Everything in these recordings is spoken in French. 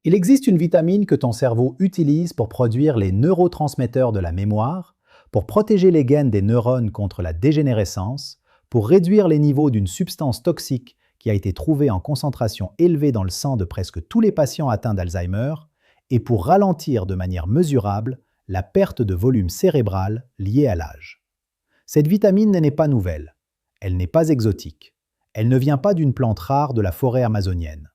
Il existe une vitamine que ton cerveau utilise pour produire les neurotransmetteurs de la mémoire, pour protéger les gaines des neurones contre la dégénérescence, pour réduire les niveaux d'une substance toxique qui a été trouvée en concentration élevée dans le sang de presque tous les patients atteints d'Alzheimer, et pour ralentir de manière mesurable la perte de volume cérébral liée à l'âge. Cette vitamine n'est pas nouvelle, elle n'est pas exotique, elle ne vient pas d'une plante rare de la forêt amazonienne.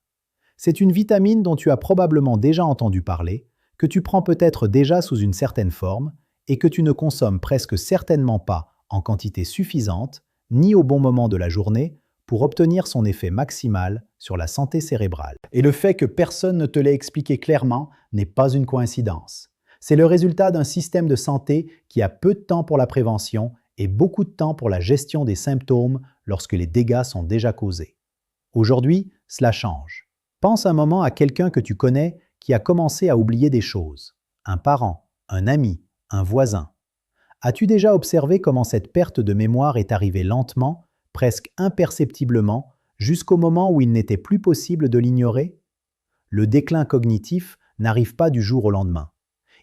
C'est une vitamine dont tu as probablement déjà entendu parler, que tu prends peut-être déjà sous une certaine forme et que tu ne consommes presque certainement pas en quantité suffisante, ni au bon moment de la journée, pour obtenir son effet maximal sur la santé cérébrale. Et le fait que personne ne te l'ait expliqué clairement n'est pas une coïncidence. C'est le résultat d'un système de santé qui a peu de temps pour la prévention et beaucoup de temps pour la gestion des symptômes lorsque les dégâts sont déjà causés. Aujourd'hui, cela change. Pense un moment à quelqu'un que tu connais qui a commencé à oublier des choses. Un parent, un ami, un voisin. As-tu déjà observé comment cette perte de mémoire est arrivée lentement, presque imperceptiblement, jusqu'au moment où il n'était plus possible de l'ignorer? Le déclin cognitif n'arrive pas du jour au lendemain.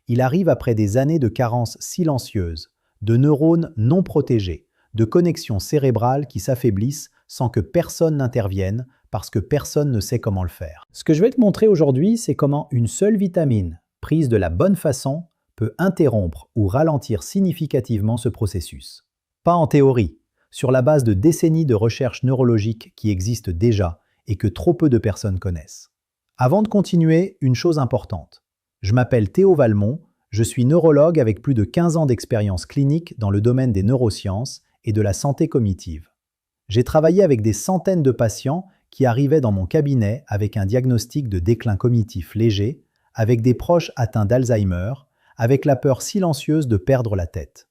Il arrive après des années de carences silencieuses, de neurones non protégés, de connexions cérébrales qui s'affaiblissent sans que personne n'intervienne, parce que personne ne sait comment le faire. Ce que je vais te montrer aujourd'hui, c'est comment une seule vitamine, prise de la bonne façon, peut interrompre ou ralentir significativement ce processus. Pas en théorie, sur la base de décennies de recherches neurologiques qui existent déjà et que trop peu de personnes connaissent. Avant de continuer, une chose importante. Je m'appelle Théo Valmont, je suis neurologue avec plus de 15 ans d'expérience clinique dans le domaine des neurosciences et de la santé cognitive. J'ai travaillé avec des centaines de patients qui arrivaient dans mon cabinet avec un diagnostic de déclin cognitif léger, avec des proches atteints d'Alzheimer, avec la peur silencieuse de perdre la tête.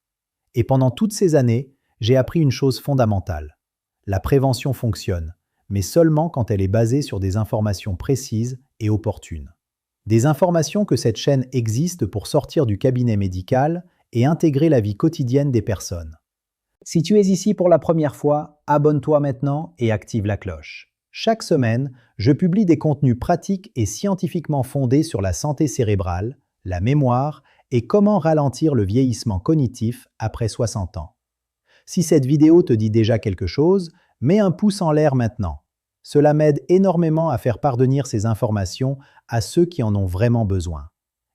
Et pendant toutes ces années, j'ai appris une chose fondamentale. La prévention fonctionne, mais seulement quand elle est basée sur des informations précises et opportunes. Des informations que cette chaîne existe pour sortir du cabinet médical et intégrer la vie quotidienne des personnes. Si tu es ici pour la première fois, abonne-toi maintenant et active la cloche. Chaque semaine, je publie des contenus pratiques et scientifiquement fondés sur la santé cérébrale, la mémoire et comment ralentir le vieillissement cognitif après 60 ans. Si cette vidéo te dit déjà quelque chose, mets un pouce en l'air maintenant. Cela m'aide énormément à faire parvenir ces informations à ceux qui en ont vraiment besoin.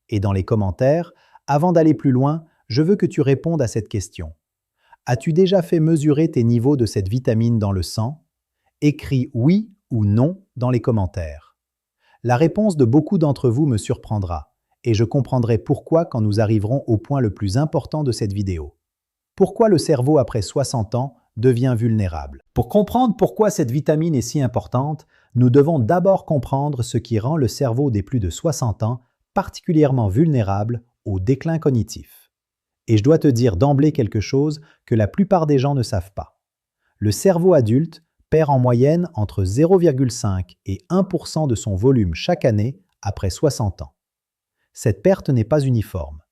Et dans les commentaires, avant d'aller plus loin, je veux que tu répondes à cette question. As-tu déjà fait mesurer tes niveaux de cette vitamine dans le sang ? Écris oui ou non dans les commentaires. La réponse de beaucoup d'entre vous me surprendra, et je comprendrai pourquoi quand nous arriverons au point le plus important de cette vidéo. Pourquoi le cerveau après 60 ans devient vulnérable? Pour comprendre pourquoi cette vitamine est si importante, nous devons d'abord comprendre ce qui rend le cerveau des plus de 60 ans particulièrement vulnérable au déclin cognitif. Et je dois te dire d'emblée quelque chose que la plupart des gens ne savent pas. Le cerveau adulte perd en moyenne entre 0,5 et 1% de son volume chaque année après 60 ans. Cette perte n'est pas uniforme.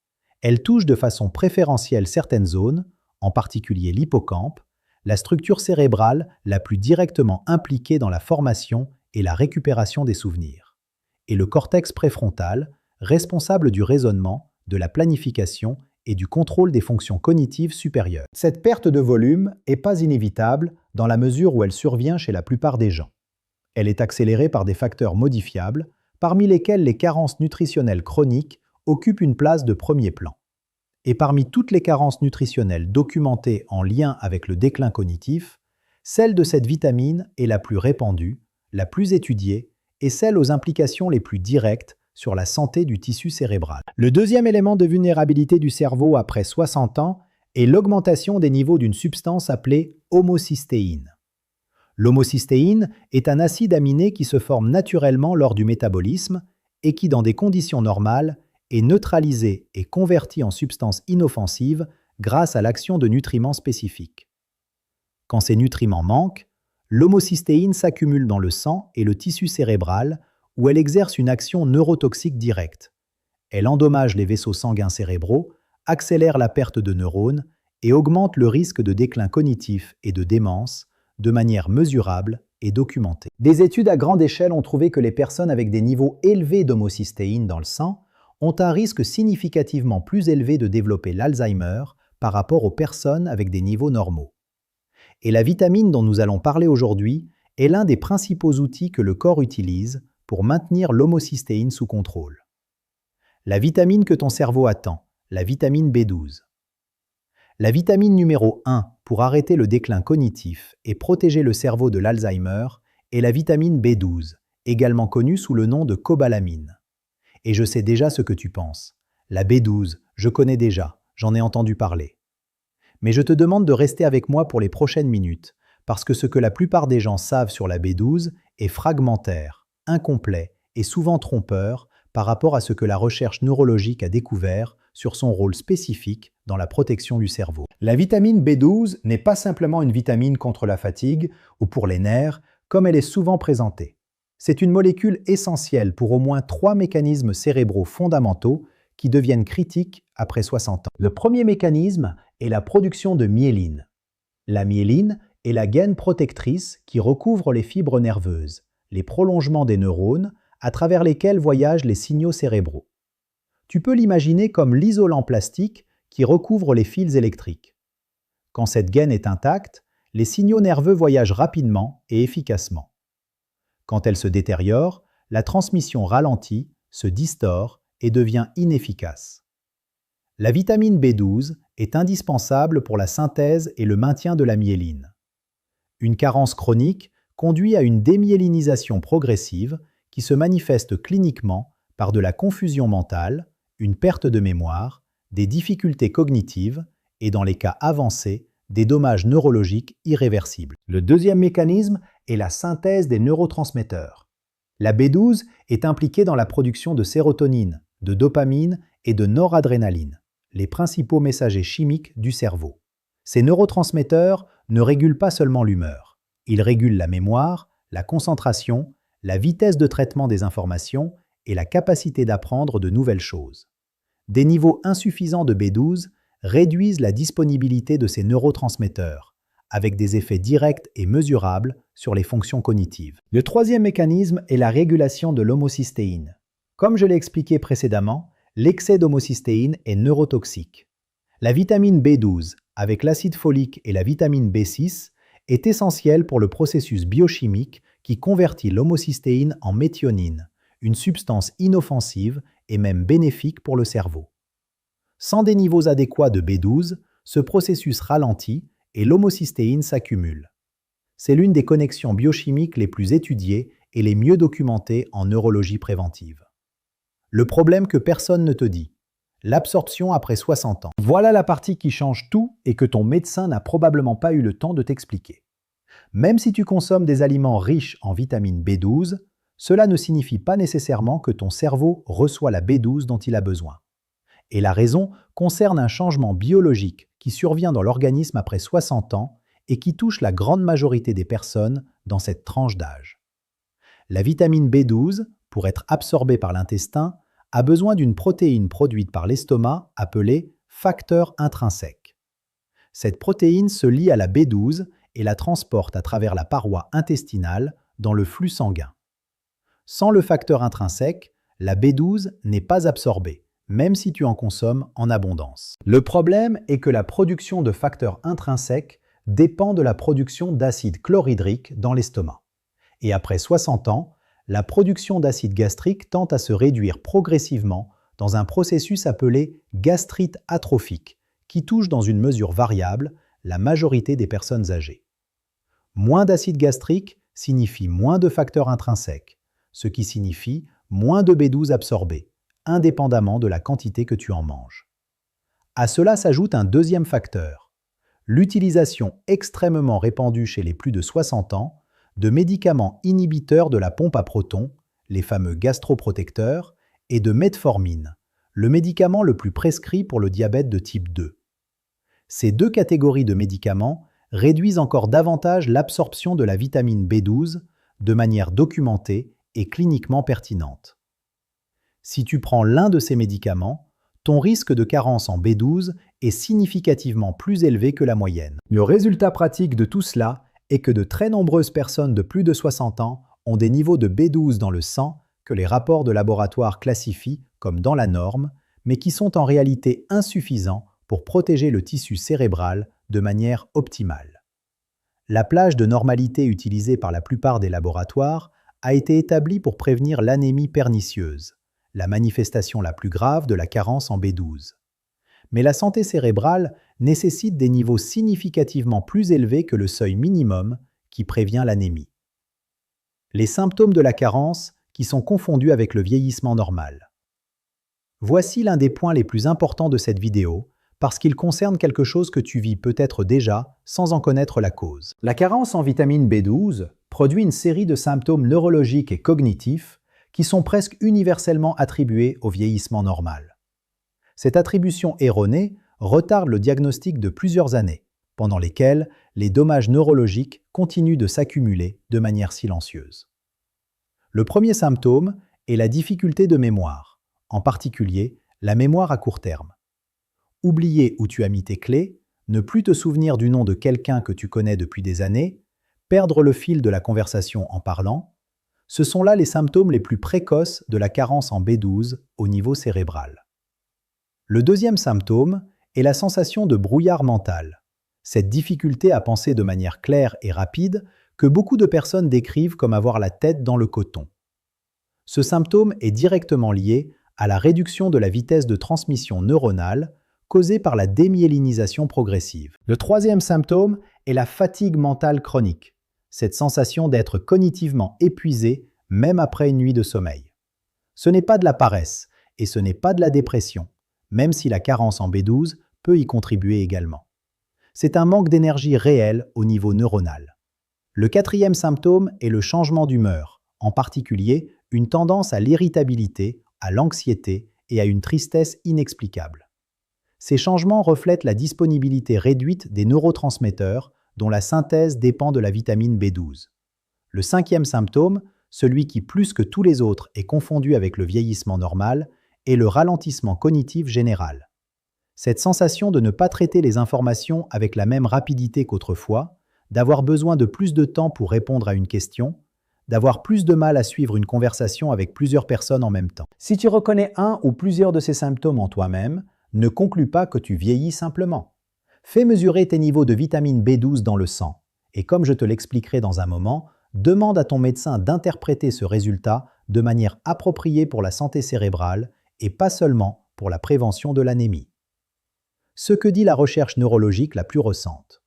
Elle touche de façon préférentielle certaines zones, en particulier l'hippocampe, la structure cérébrale la plus directement impliquée dans la formation et la récupération des souvenirs, et le cortex préfrontal, responsable du raisonnement, de la planification et du contrôle des fonctions cognitives supérieures. Cette perte de volume n'est pas inévitable dans la mesure où elle survient chez la plupart des gens. Elle est accélérée par des facteurs modifiables, parmi lesquels les carences nutritionnelles chroniques occupent une place de premier plan. Et parmi toutes les carences nutritionnelles documentées en lien avec le déclin cognitif, celle de cette vitamine est la plus répandue, la plus étudiée et celle aux implications les plus directes sur la santé du tissu cérébral. Le deuxième élément de vulnérabilité du cerveau après 60 ans est l'augmentation des niveaux d'une substance appelée homocystéine. L'homocystéine est un acide aminé qui se forme naturellement lors du métabolisme et qui, dans des conditions normales, est neutralisé et converti en substance inoffensive grâce à l'action de nutriments spécifiques. Quand ces nutriments manquent, l'homocystéine s'accumule dans le sang et le tissu cérébral où elle exerce une action neurotoxique directe. Elle endommage les vaisseaux sanguins cérébraux, accélère la perte de neurones et augmente le risque de déclin cognitif et de démence de manière mesurable et documentée. Des études à grande échelle ont trouvé que les personnes avec des niveaux élevés d'homocystéine dans le sang ont un risque significativement plus élevé de développer l'Alzheimer par rapport aux personnes avec des niveaux normaux. Et la vitamine dont nous allons parler aujourd'hui est l'un des principaux outils que le corps utilise pour maintenir l'homocystéine sous contrôle. La vitamine que ton cerveau attend, la vitamine B12. La vitamine numéro 1 pour arrêter le déclin cognitif et protéger le cerveau de l'Alzheimer est la vitamine B12, également connue sous le nom de cobalamine. Et je sais déjà ce que tu penses. La B12, je connais déjà, j'en ai entendu parler. Mais je te demande de rester avec moi pour les prochaines minutes, parce que ce que la plupart des gens savent sur la B12 est fragmentaire, incomplet et souvent trompeur par rapport à ce que la recherche neurologique a découvert sur son rôle spécifique dans la protection du cerveau. La vitamine B12 n'est pas simplement une vitamine contre la fatigue ou pour les nerfs, comme elle est souvent présentée. C'est une molécule essentielle pour au moins 3 mécanismes cérébraux fondamentaux qui deviennent critiques après 60 ans. Le premier mécanisme est la production de myéline. La myéline est la gaine protectrice qui recouvre les fibres nerveuses, les prolongements des neurones à travers lesquels voyagent les signaux cérébraux. Tu peux l'imaginer comme l'isolant plastique qui recouvre les fils électriques. Quand cette gaine est intacte, les signaux nerveux voyagent rapidement et efficacement. Quand elle se détériore, la transmission ralentit, se distord et devient inefficace. La vitamine B12 est indispensable pour la synthèse et le maintien de la myéline. Une carence chronique conduit à une démyélinisation progressive qui se manifeste cliniquement par de la confusion mentale, une perte de mémoire, des difficultés cognitives et, dans les cas avancés, des dommages neurologiques irréversibles. Le deuxième mécanisme est la synthèse des neurotransmetteurs. La B12 est impliquée dans la production de sérotonine, de dopamine et de noradrénaline, les principaux messagers chimiques du cerveau. Ces neurotransmetteurs ne régulent pas seulement l'humeur. Ils régulent la mémoire, la concentration, la vitesse de traitement des informations et la capacité d'apprendre de nouvelles choses. Des niveaux insuffisants de B12 réduisent la disponibilité de ces neurotransmetteurs, avec des effets directs et mesurables sur les fonctions cognitives. Le troisième mécanisme est la régulation de l'homocystéine. Comme je l'ai expliqué précédemment, l'excès d'homocystéine est neurotoxique. La vitamine B12, avec l'acide folique et la vitamine B6, est essentielle pour le processus biochimique qui convertit l'homocystéine en méthionine, une substance inoffensive et même bénéfique pour le cerveau. Sans des niveaux adéquats de B12, ce processus ralentit et l'homocystéine s'accumule. C'est l'une des connexions biochimiques les plus étudiées et les mieux documentées en neurologie préventive. Le problème que personne ne te dit, l'absorption après 60 ans. Voilà la partie qui change tout et que ton médecin n'a probablement pas eu le temps de t'expliquer. Même si tu consommes des aliments riches en vitamine B12, cela ne signifie pas nécessairement que ton cerveau reçoit la B12 dont il a besoin. Et la raison concerne un changement biologique qui survient dans l'organisme après 60 ans et qui touche la grande majorité des personnes dans cette tranche d'âge. La vitamine B12, pour être absorbée par l'intestin, a besoin d'une protéine produite par l'estomac appelée facteur intrinsèque. Cette protéine se lie à la B12 et la transporte à travers la paroi intestinale dans le flux sanguin. Sans le facteur intrinsèque, la B12 n'est pas absorbée, même si tu en consommes en abondance. Le problème est que la production de facteurs intrinsèques dépend de la production d'acide chlorhydrique dans l'estomac. Et après 60 ans, la production d'acide gastrique tend à se réduire progressivement dans un processus appelé gastrite atrophique, qui touche dans une mesure variable la majorité des personnes âgées. Moins d'acide gastrique signifie moins de facteurs intrinsèques, ce qui signifie moins de B12 absorbés, indépendamment de la quantité que tu en manges. À cela s'ajoute un deuxième facteur, l'utilisation extrêmement répandue chez les plus de 60 ans de médicaments inhibiteurs de la pompe à protons, les fameux gastroprotecteurs, et de metformine, le médicament le plus prescrit pour le diabète de type 2. Ces deux catégories de médicaments réduisent encore davantage l'absorption de la vitamine B12 de manière documentée et cliniquement pertinente. Si tu prends l'un de ces médicaments, ton risque de carence en B12 est significativement plus élevé que la moyenne. Le résultat pratique de tout cela et que de très nombreuses personnes de plus de 60 ans ont des niveaux de B12 dans le sang que les rapports de laboratoire classifient comme dans la norme, mais qui sont en réalité insuffisants pour protéger le tissu cérébral de manière optimale. La plage de normalité utilisée par la plupart des laboratoires a été établie pour prévenir l'anémie pernicieuse, la manifestation la plus grave de la carence en B12. Mais la santé cérébrale nécessite des niveaux significativement plus élevés que le seuil minimum qui prévient l'anémie. Les symptômes de la carence qui sont confondus avec le vieillissement normal. Voici l'un des points les plus importants de cette vidéo, parce qu'il concerne quelque chose que tu vis peut-être déjà sans en connaître la cause. La carence en vitamine B12 produit une série de symptômes neurologiques et cognitifs qui sont presque universellement attribués au vieillissement normal. Cette attribution erronée retarde le diagnostic de plusieurs années, pendant lesquelles les dommages neurologiques continuent de s'accumuler de manière silencieuse. Le premier symptôme est la difficulté de mémoire, en particulier la mémoire à court terme. Oublier où tu as mis tes clés, ne plus te souvenir du nom de quelqu'un que tu connais depuis des années, perdre le fil de la conversation en parlant, ce sont là les symptômes les plus précoces de la carence en B12 au niveau cérébral. Le deuxième symptôme est la sensation de brouillard mental, cette difficulté à penser de manière claire et rapide que beaucoup de personnes décrivent comme avoir la tête dans le coton. Ce symptôme est directement lié à la réduction de la vitesse de transmission neuronale causée par la démyélinisation progressive. Le troisième symptôme est la fatigue mentale chronique, cette sensation d'être cognitivement épuisé même après une nuit de sommeil. Ce n'est pas de la paresse et ce n'est pas de la dépression, même si la carence en B12 peut y contribuer également. C'est un manque d'énergie réel au niveau neuronal. Le quatrième symptôme est le changement d'humeur, en particulier une tendance à l'irritabilité, à l'anxiété et à une tristesse inexplicable. Ces changements reflètent la disponibilité réduite des neurotransmetteurs dont la synthèse dépend de la vitamine B12. Le cinquième symptôme, celui qui plus que tous les autres est confondu avec le vieillissement normal, est le ralentissement cognitif général. Cette sensation de ne pas traiter les informations avec la même rapidité qu'autrefois, d'avoir besoin de plus de temps pour répondre à une question, d'avoir plus de mal à suivre une conversation avec plusieurs personnes en même temps. Si tu reconnais un ou plusieurs de ces symptômes en toi-même, ne conclus pas que tu vieillis simplement. Fais mesurer tes niveaux de vitamine B12 dans le sang, et comme je te l'expliquerai dans un moment, demande à ton médecin d'interpréter ce résultat de manière appropriée pour la santé cérébrale et pas seulement pour la prévention de l'anémie. Ce que dit la recherche neurologique la plus récente.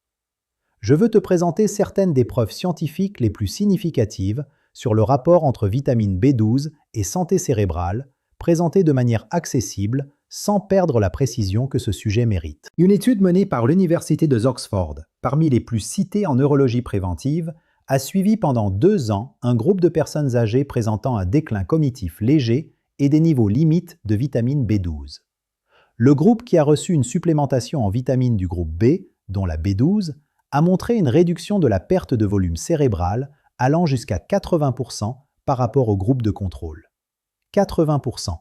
Je veux te présenter certaines des preuves scientifiques les plus significatives sur le rapport entre vitamine B12 et santé cérébrale, présentées de manière accessible, sans perdre la précision que ce sujet mérite. Une étude menée par l'Université d'Oxford, parmi les plus citées en neurologie préventive, a suivi pendant 2 ans un groupe de personnes âgées présentant un déclin cognitif léger et des niveaux limites de vitamine B12. Le groupe qui a reçu une supplémentation en vitamine du groupe B, dont la B12, a montré une réduction de la perte de volume cérébral allant jusqu'à 80% par rapport au groupe de contrôle. 80%.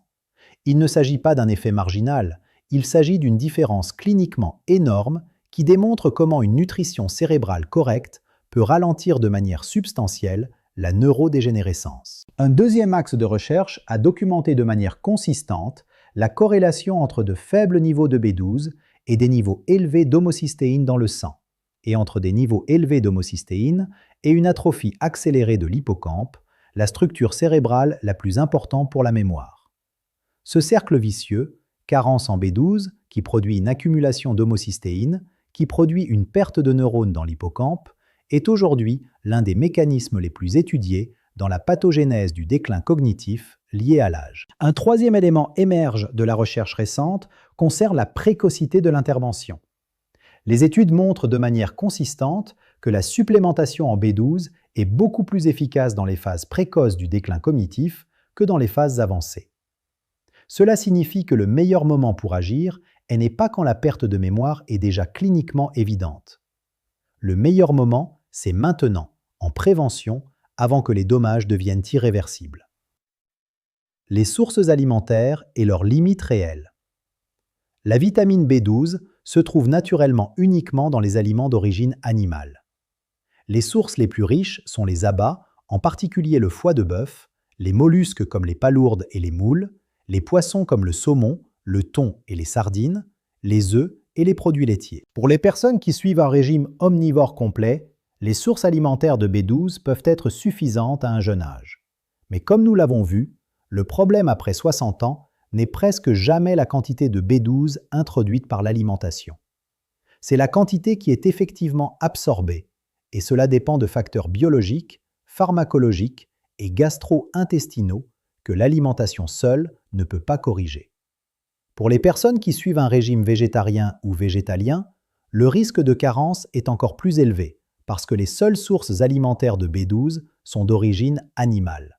Il ne s'agit pas d'un effet marginal, il s'agit d'une différence cliniquement énorme qui démontre comment une nutrition cérébrale correcte peut ralentir de manière substantielle la neurodégénérescence. Un deuxième axe de recherche a documenté de manière consistante la corrélation entre de faibles niveaux de B12 et des niveaux élevés d'homocystéine dans le sang, et entre des niveaux élevés d'homocystéine et une atrophie accélérée de l'hippocampe, la structure cérébrale la plus importante pour la mémoire. Ce cercle vicieux, carence en B12, qui produit une accumulation d'homocystéine, qui produit une perte de neurones dans l'hippocampe, est aujourd'hui l'un des mécanismes les plus étudiés dans la pathogénèse du déclin cognitif lié à l'âge. Un troisième élément émerge de la recherche récente concerne la précocité de l'intervention. Les études montrent de manière consistante que la supplémentation en B12 est beaucoup plus efficace dans les phases précoces du déclin cognitif que dans les phases avancées. Cela signifie que le meilleur moment pour agir n'est pas quand la perte de mémoire est déjà cliniquement évidente. Le meilleur moment, c'est maintenant, en prévention, avant que les dommages deviennent irréversibles. Les sources alimentaires et leurs limites réelles. La vitamine B12 se trouve naturellement uniquement dans les aliments d'origine animale. Les sources les plus riches sont les abats, en particulier le foie de bœuf, les mollusques comme les palourdes et les moules, les poissons comme le saumon, le thon et les sardines, les œufs et les produits laitiers. Pour les personnes qui suivent un régime omnivore complet, les sources alimentaires de B12 peuvent être suffisantes à un jeune âge. Mais comme nous l'avons vu, le problème après 60 ans n'est presque jamais la quantité de B12 introduite par l'alimentation. C'est la quantité qui est effectivement absorbée, et cela dépend de facteurs biologiques, pharmacologiques et gastro-intestinaux que l'alimentation seule ne peut pas corriger. Pour les personnes qui suivent un régime végétarien ou végétalien, le risque de carence est encore plus élevé parce que les seules sources alimentaires de B12 sont d'origine animale.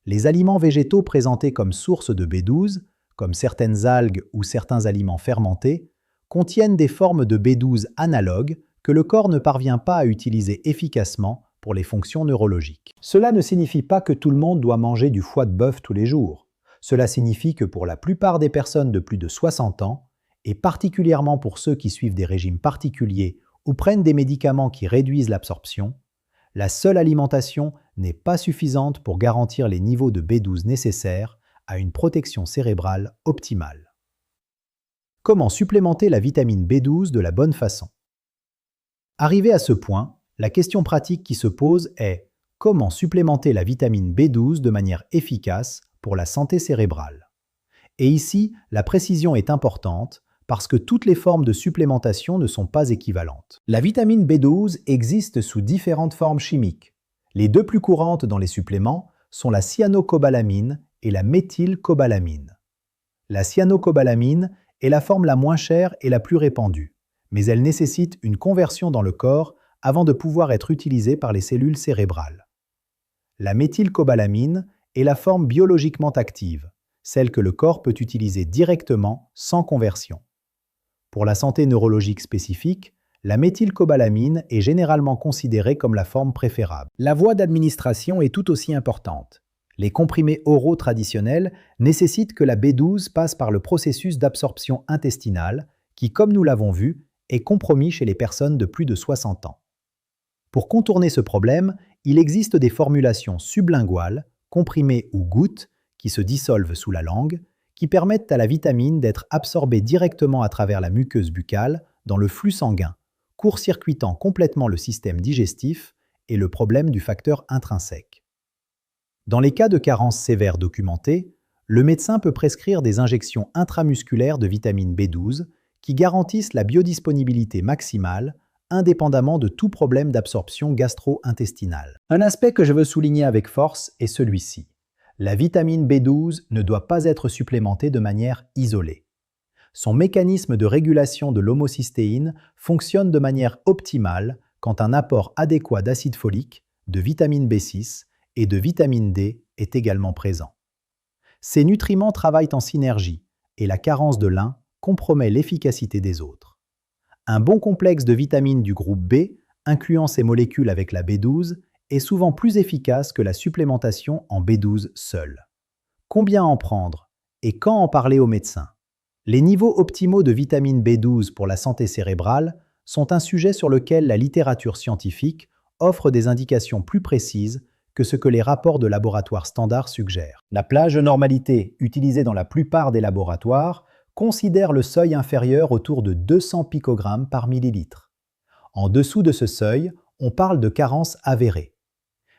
Les aliments végétaux présentés comme source de B12, comme certaines algues ou certains aliments fermentés, contiennent des formes de B12 analogues que le corps ne parvient pas à utiliser efficacement pour les fonctions neurologiques. Cela ne signifie pas que tout le monde doit manger du foie de bœuf tous les jours. Cela signifie que pour la plupart des personnes de plus de 60 ans, et particulièrement pour ceux qui suivent des régimes particuliers ou prennent des médicaments qui réduisent l'absorption, la seule alimentation n'est pas suffisante pour garantir les niveaux de B12 nécessaires à une protection cérébrale optimale. Comment supplémenter la vitamine B12 de la bonne façon? Arrivé à ce point, la question pratique qui se pose est comment supplémenter la vitamine B12 de manière efficace pour la santé cérébrale? Et ici, la précision est importante parce que toutes les formes de supplémentation ne sont pas équivalentes. La vitamine B12 existe sous différentes formes chimiques. Les deux plus courantes dans les suppléments sont la cyanocobalaminine et la méthylcobalaminine. La cyanocobalaminine est la forme la moins chère et la plus répandue, mais elle nécessite une conversion dans le corps avant de pouvoir être utilisée par les cellules cérébrales. La méthylcobalaminine est la forme biologiquement active, celle que le corps peut utiliser directement sans conversion. Pour la santé neurologique spécifique, la méthylcobalamine est généralement considérée comme la forme préférable. La voie d'administration est tout aussi importante. Les comprimés oraux traditionnels nécessitent que la B12 passe par le processus d'absorption intestinale qui, comme nous l'avons vu, est compromis chez les personnes de plus de 60 ans. Pour contourner ce problème, il existe des formulations sublinguales, comprimées ou gouttes, qui se dissolvent sous la langue, qui permettent à la vitamine d'être absorbée directement à travers la muqueuse buccale dans le flux sanguin, court-circuitant complètement le système digestif et le problème du facteur intrinsèque. Dans les cas de carence sévère documentés, le médecin peut prescrire des injections intramusculaires de vitamine B12 qui garantissent la biodisponibilité maximale, indépendamment de tout problème d'absorption gastro-intestinale. Un aspect que je veux souligner avec force est celui-ci. La vitamine B12 ne doit pas être supplémentée de manière isolée. Son mécanisme de régulation de l'homocystéine fonctionne de manière optimale quand un apport adéquat d'acide folique, de vitamine B6 et de vitamine D est également présent. Ces nutriments travaillent en synergie et la carence de l'un compromet l'efficacité des autres. Un bon complexe de vitamines du groupe B, incluant ces molécules avec la B12, est souvent plus efficace que la supplémentation en B12 seule. Combien en prendre et quand en parler au médecin? Les niveaux optimaux de vitamine B12 pour la santé cérébrale sont un sujet sur lequel la littérature scientifique offre des indications plus précises que ce que les rapports de laboratoire standards suggèrent. La plage de normalité utilisée dans la plupart des laboratoires considère le seuil inférieur autour de 200 picogrammes par millilitre. En dessous de ce seuil, on parle de carence avérée.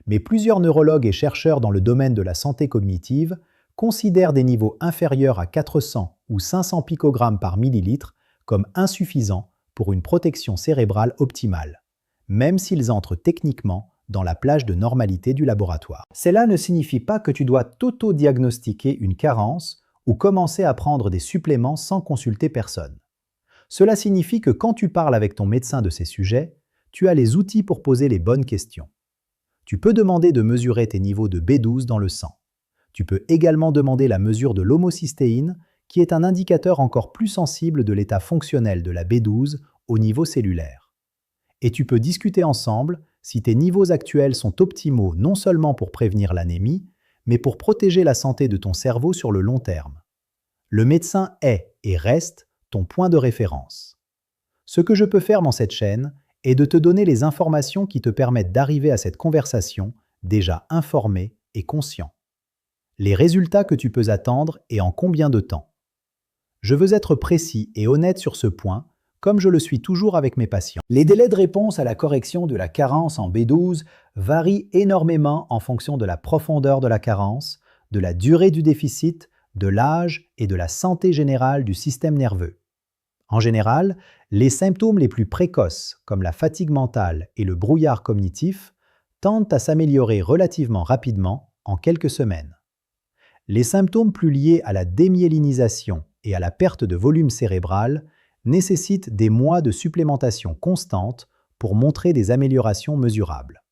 Mais plusieurs neurologues et chercheurs dans le domaine de la santé cognitive considèrent des niveaux inférieurs à 400 ou 500 picogrammes par millilitre comme insuffisants pour une protection cérébrale optimale, même s'ils entrent techniquement dans la plage de normalité du laboratoire. Cela ne signifie pas que tu dois t'auto-diagnostiquer une carence ou commencer à prendre des suppléments sans consulter personne. Cela signifie que quand tu parles avec ton médecin de ces sujets, tu as les outils pour poser les bonnes questions. Tu peux demander de mesurer tes niveaux de B12 dans le sang. Tu peux également demander la mesure de l'homocystéine, qui est un indicateur encore plus sensible de l'état fonctionnel de la B12 au niveau cellulaire. Et tu peux discuter ensemble si tes niveaux actuels sont optimaux non seulement pour prévenir l'anémie, mais pour protéger la santé de ton cerveau sur le long terme. Le médecin est et reste ton point de référence. Ce que je peux faire dans cette chaîne est de te donner les informations qui te permettent d'arriver à cette conversation déjà informé et conscient. Les résultats que tu peux attendre et en combien de temps. Je veux être précis et honnête sur ce point, comme je le suis toujours avec mes patients. Les délais de réponse à la correction de la carence en B12 varient énormément en fonction de la profondeur de la carence, de la durée du déficit, de l'âge et de la santé générale du système nerveux. En général, les symptômes les plus précoces, comme la fatigue mentale et le brouillard cognitif, tendent à s'améliorer relativement rapidement en quelques semaines. Les symptômes plus liés à la démyélinisation et à la perte de volume cérébral nécessitent des mois de supplémentation constante pour montrer des améliorations mesurables.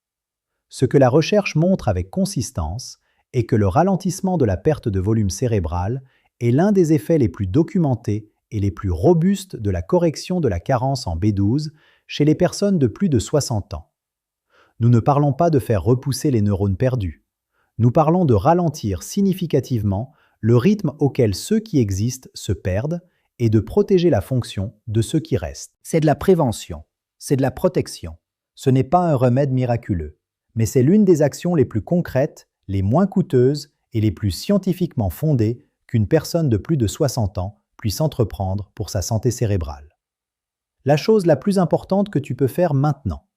Ce que la recherche montre avec consistance est que le ralentissement de la perte de volume cérébral est l'un des effets les plus documentés et les plus robustes de la correction de la carence en B12 chez les personnes de plus de 60 ans. Nous ne parlons pas de faire repousser les neurones perdus. Nous parlons de ralentir significativement le rythme auquel ceux qui existent se perdent et de protéger la fonction de ceux qui restent. C'est de la prévention, c'est de la protection. Ce n'est pas un remède miraculeux, mais c'est l'une des actions les plus concrètes, les moins coûteuses et les plus scientifiquement fondées qu'une personne de plus de 60 ans puisse entreprendre pour sa santé cérébrale. La chose la plus importante que tu peux faire maintenant.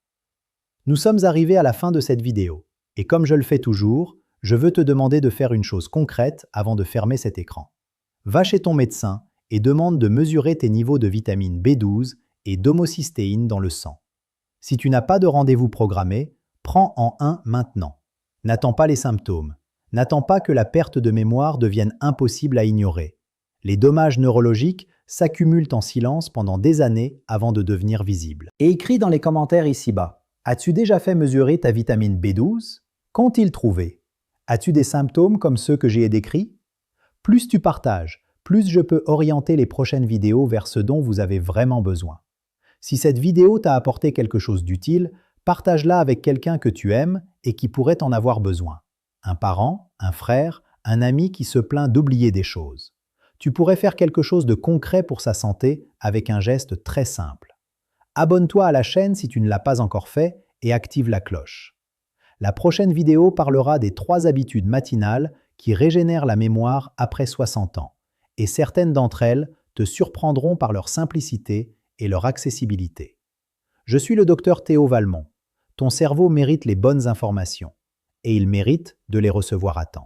Nous sommes arrivés à la fin de cette vidéo, et comme je le fais toujours, je veux te demander de faire une chose concrète avant de fermer cet écran. Va chez ton médecin et demande de mesurer tes niveaux de vitamine B12 et d'homocystéine dans le sang. Si tu n'as pas de rendez-vous programmé, prends-en un maintenant. N'attends pas les symptômes. N'attends pas que la perte de mémoire devienne impossible à ignorer. Les dommages neurologiques s'accumulent en silence pendant des années avant de devenir visibles. Et écris dans les commentaires ici-bas. As-tu déjà fait mesurer ta vitamine B12? Qu'ont-ils trouvé? As-tu des symptômes comme ceux que j'ai décrits? Plus tu partages, plus je peux orienter les prochaines vidéos vers ce dont vous avez vraiment besoin. Si cette vidéo t'a apporté quelque chose d'utile, partage-la avec quelqu'un que tu aimes et qui pourrait en avoir besoin. Un parent, un frère, un ami qui se plaint d'oublier des choses. Tu pourrais faire quelque chose de concret pour sa santé avec un geste très simple. Abonne-toi à la chaîne si tu ne l'as pas encore fait et active la cloche. La prochaine vidéo parlera des 3 habitudes matinales qui régénèrent la mémoire après 60 ans, et certaines d'entre elles te surprendront par leur simplicité et leur accessibilité. Je suis le docteur Théo Valmont. Ton cerveau mérite les bonnes informations, et il mérite de les recevoir à temps.